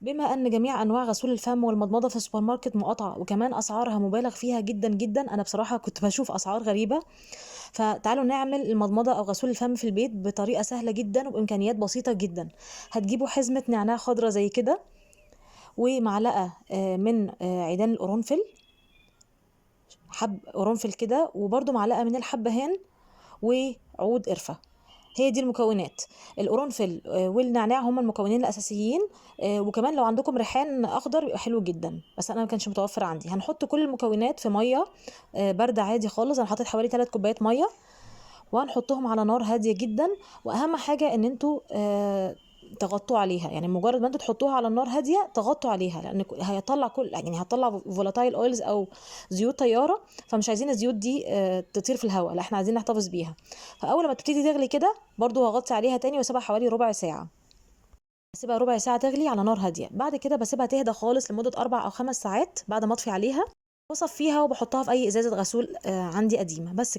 بما ان جميع انواع غسول الفم والمضمضه في السوبر ماركت مقاطعه وكمان اسعارها مبالغ فيها جدا جدا، انا بصراحه كنت بشوف اسعار غريبه. فتعالوا نعمل المضمضه او غسول الفم في البيت بطريقه سهله جدا وبامكانيات بسيطه جدا. هتجيبوا حزمه نعناع خضراء زي كده، ومعلقه من عيدان القرنفل، حب قرنفل كده، وبرده معلقه من الحبهان، وعود قرفه. هي دي المكونات. القرنفل والنعناع هما المكونين الاساسيين. وكمان لو عندكم ريحان اخضر يبقى حلو جدا، بس انا ما كانش متوفر عندي. هنحط كل المكونات في ميه بارده عادي خالص. انا حطيت حوالي 3 كوبايات ميه، وهنحطهم على نار هاديه جدا. واهم حاجه ان انتوا تغطوا عليها، يعني مجرد ما انتوا تحطوها على النار هاديه تغطوا عليها، لان هيطلع كل، يعني هتطلع فولاتايل اويلز او زيوت طياره. فمش عايزين الزيوت دي تطير في الهواء، لا احنا عايزين نحتفظ بيها. فاول ما تبتدي تغلي كده برضو هغطي عليها تاني واسيبها حوالي ربع ساعه. اسيبها ربع ساعه تغلي على نار هاديه. بعد كده بسيبها تهدى خالص لمده 4 أو 5 ساعات بعد ما اطفي عليها، بصفيها وبحطها في اي ازازه غسول عندي قديمه. بس